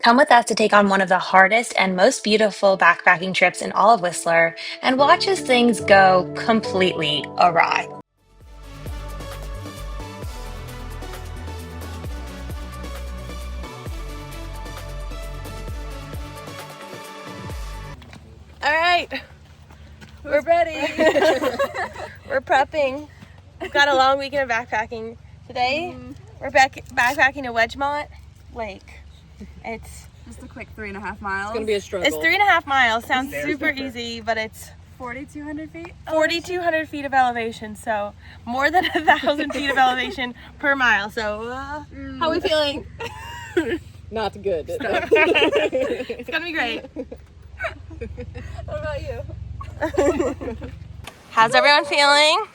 Come with us to take on one of the hardest and most beautiful backpacking trips in all of Whistler and watch as things go completely awry. All right, we're ready. We're prepping. We've got a long weekend of backpacking. Today, we're backpacking to Wedgemont Lake. It's just a quick 3.5 miles. It's gonna be a struggle. It's 3.5 miles. Sounds super easy, but it's 4,200 feet. 4,200 feet of elevation. So more than 1,000 feet of elevation per mile. So how are we feeling? Not good. It's gonna be great. What about you? How's everyone feeling?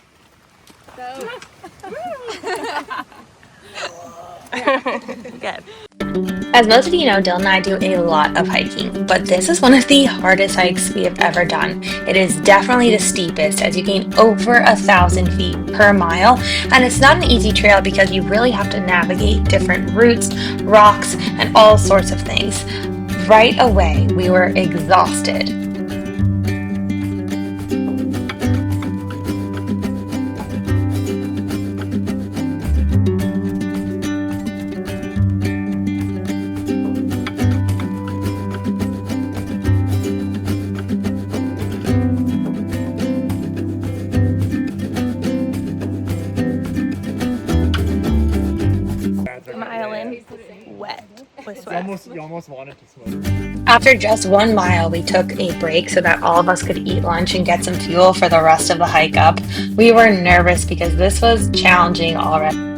Good. As most of you know, Dylan and I do a lot of hiking, but this is one of the hardest hikes we have ever done. It is definitely the steepest as you gain over 1,000 feet per mile, and it's not an easy trail because you really have to navigate different routes, rocks, and all sorts of things. Right away, we were exhausted. Mile in, wet with sweat. You almost wanted to smoke. After just 1 mile, we took a break so that all of us could eat lunch and get some fuel for the rest of the hike up. We were nervous because this was challenging already.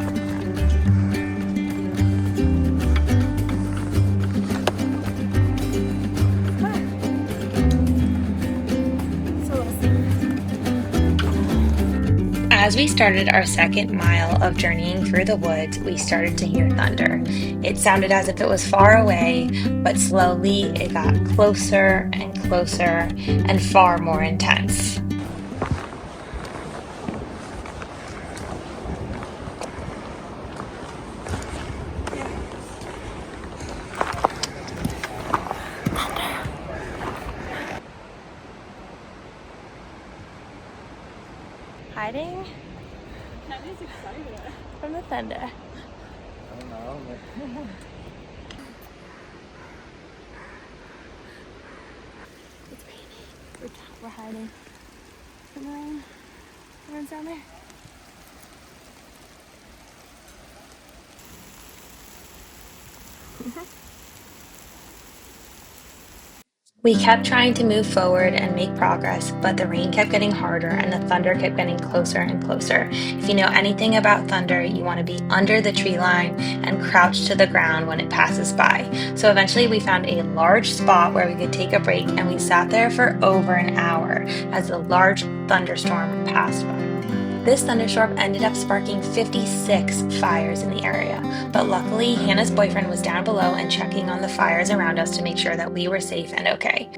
As we started our second mile of journeying through the woods, we started to hear thunder. It sounded as if it was far away, but slowly it got closer and closer and far more intense. Hiding Kenny's excited. from the thunder. I don't know. It's raining. We're hiding from the rain. Everyone's down there. We kept trying to move forward and make progress, but the rain kept getting harder and the thunder kept getting closer and closer. If you know anything about thunder, you want to be under the tree line and crouch to the ground when it passes by. So eventually we found a large spot where we could take a break, and we sat there for over an hour as the large thunderstorm passed by. This thunderstorm ended up sparking 56 fires in the area, but luckily Hannah's boyfriend was down below and checking on the fires around us to make sure that we were safe and okay.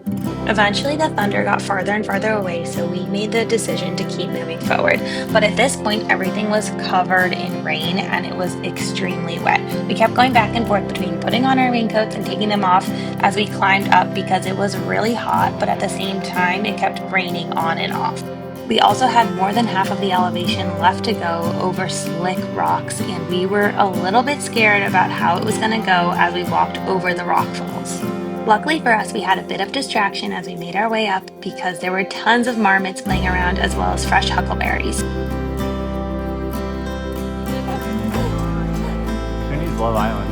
Eventually the thunder got farther and farther away, so we made the decision to keep moving forward. But at this point, everything was covered in rain and it was extremely wet. We kept going back and forth between putting on our raincoats and taking them off as we climbed up because it was really hot, but at the same time, it kept raining on and off. We also had more than half of the elevation left to go over slick rocks, and we were a little bit scared about how it was going to go as we walked over the rock falls. Luckily for us, we had a bit of distraction as we made our way up because there were tons of marmots playing around as well as fresh huckleberries. Kenny's Love Island.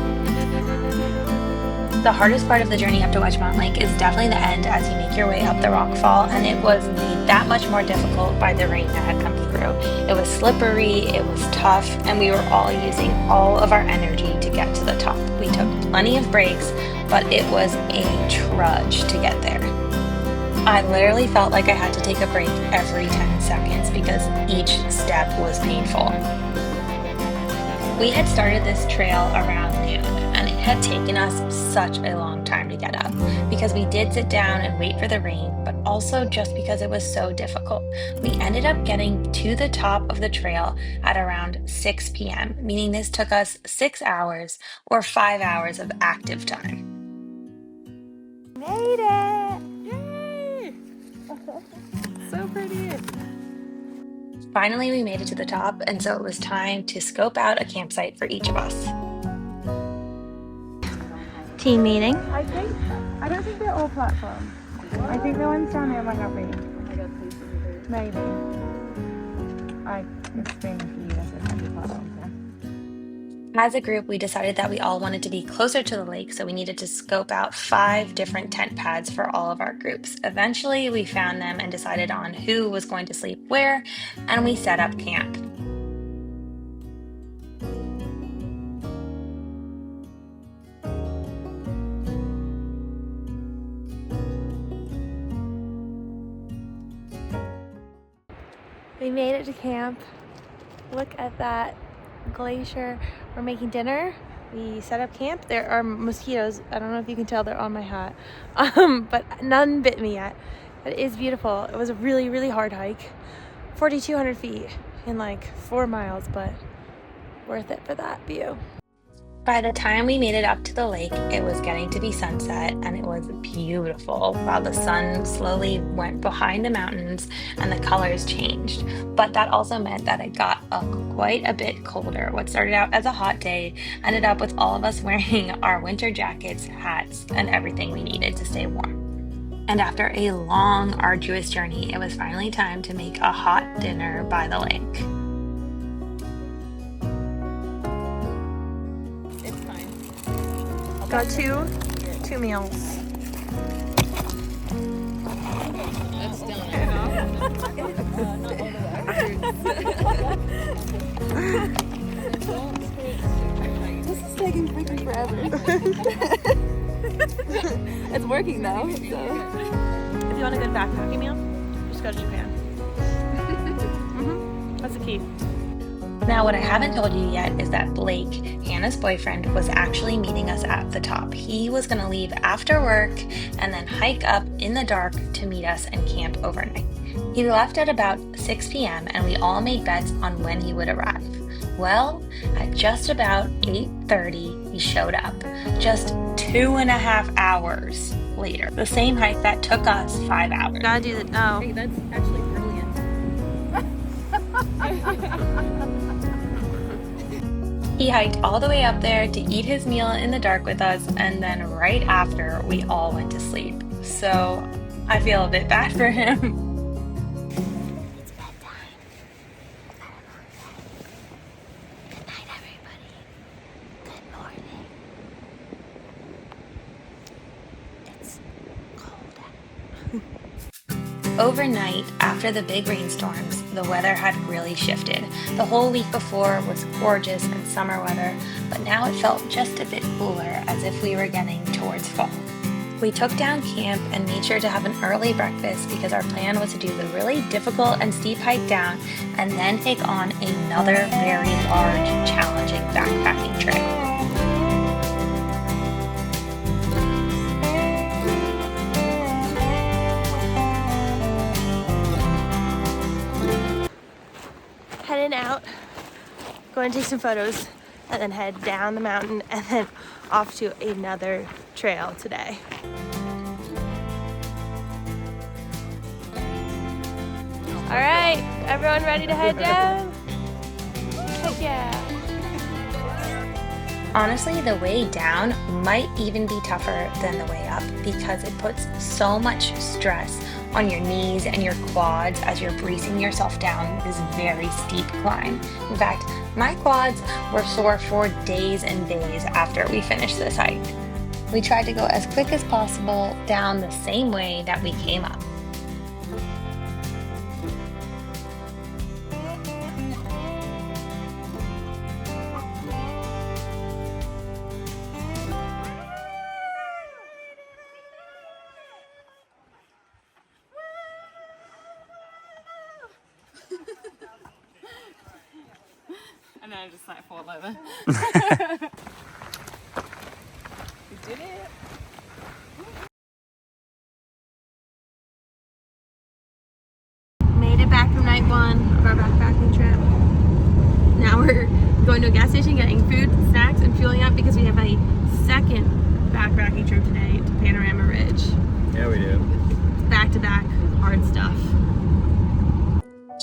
The hardest part of the journey up to Wedgemont Lake is definitely the end as you make your way up the rockfall, and it was made that much more difficult by the rain that had come through. It was slippery, it was tough, and we were all using all of our energy to get to the top. We took plenty of breaks, but it was a trudge to get there. I literally felt like I had to take a break every 10 seconds because each step was painful. We had started this trail around noon, and it had taken us such a long time to get up because we did sit down and wait for the rain, but also just because it was so difficult. We ended up getting to the top of the trail at around 6 p.m., meaning this took us 6 hours or 5 hours of active time. made it! Yay! So pretty. Finally, we made it to the top, and so it was time to scope out a campsite for each of us. Team meeting. I don't think they're all platforms. I think the ones down there might not be. Maybe. It's been a few years since I've been platforms there. As a group, we decided that we all wanted to be closer to the lake, so we needed to scope out 5 different tent pads for all of our groups. Eventually, we found them and decided on who was going to sleep where, and we set up camp. We made it to camp. Look at that glacier. We're making dinner. We set up camp. There are mosquitoes. I don't know if you can tell, they're on my hat. But none bit me yet. It is beautiful. It was a really, really hard hike. 4,200 feet in like 4 miles, but worth it for that view. By the time we made it up to the lake, it was getting to be sunset, and it was beautiful while the sun slowly went behind the mountains and the colors changed. But that also meant that it got quite a bit colder. What started out as a hot day ended up with all of us wearing our winter jackets, hats, and everything we needed to stay warm. And after a long, arduous journey, it was finally time to make a hot dinner by the lake. Got two meals. That's done. This is taking freaking forever. It's working though. So. If you want a good backpacking meal, just go to Japan. That's the key. Now, what I haven't told you yet is that Blake, Hannah's boyfriend, was actually meeting us at the top. He was going to leave after work and then hike up in the dark to meet us and camp overnight. He left at about 6 p.m. and we all made bets on when he would arrive. Well, at just about 8:30, he showed up, just 2.5 hours later. The same hike that took us 5 hours. Gotta do the, oh. Hey, that's actually brilliant. He hiked all the way up there to eat his meal in the dark with us, and then right after, we all went to sleep. So I feel a bit bad for him. It's bedtime. Good night, everybody. Good morning. It's cold out. Overnight, after the big rainstorms, the weather had really shifted. The whole week before was gorgeous and summer weather, but now it felt just a bit cooler, as if we were getting towards fall. We took down camp and made sure to have an early breakfast because our plan was to do the really difficult and steep hike down and then take on another very large, challenging backpacking trail. Heading out, going to take some photos, and then head down the mountain and then off to another trail today. All right, everyone ready to head down? Heck yeah. Honestly, the way down might even be tougher than the way up because it puts so much stress on your knees and your quads as you're bracing yourself down this very steep climb. In fact, my quads were sore for days and days after we finished this hike. We tried to go as quick as possible down the same way that we came up. And then I just like fall over. We did it. Made it back from night 1 of our backpacking trip. Now we're going to a gas station, getting food, snacks, and fueling up because we have a second backpacking backpacking trip today to Panorama Ridge. Yeah, we do. Back to back hard stuff.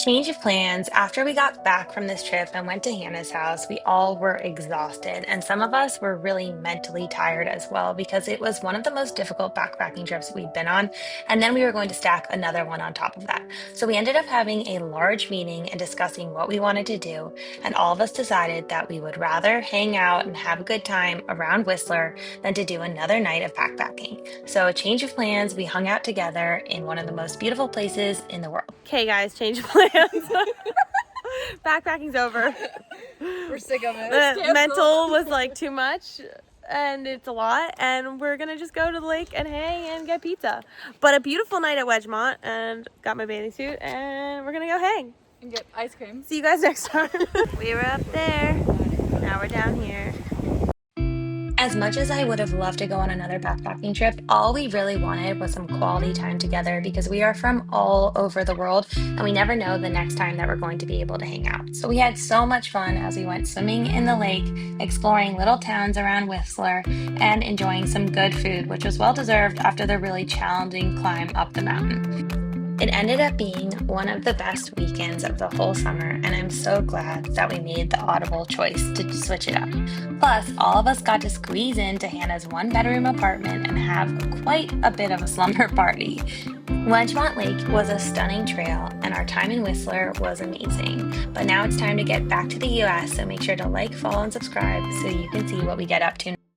Change of plans. After we got back from this trip and went to Hannah's house, we all were exhausted, and some of us were really mentally tired as well because it was one of the most difficult backpacking trips we'd been on, and then we were going to stack another one on top of that. So we ended up having a large meeting and discussing what we wanted to do, and all of us decided that we would rather hang out and have a good time around Whistler than to do another night of backpacking. So, a change of plans, we hung out together in one of the most beautiful places in the world. Okay guys, change of plans. Backpacking's over. We're sick of it. The mental was like too much and it's a lot, and we're gonna just go to the lake and hang and get pizza. But a beautiful night at Wedgemont, and got my bathing suit, and we're gonna go hang. And get ice cream. See you guys next time. We were up there, now we're down here. As much as I would have loved to go on another backpacking trip, all we really wanted was some quality time together because we are from all over the world and we never know the next time that we're going to be able to hang out. So we had so much fun as we went swimming in the lake, exploring little towns around Whistler, and enjoying some good food, which was well deserved after the really challenging climb up the mountain. It ended up being one of the best weekends of the whole summer, and I'm so glad that we made the audible choice to switch it up. Plus, all of us got to squeeze into Hannah's one-bedroom apartment and have quite a bit of a slumber party. Wedgemont Lake was a stunning trail, and our time in Whistler was amazing. But now it's time to get back to the US, so make sure to like, follow, and subscribe so you can see what we get up to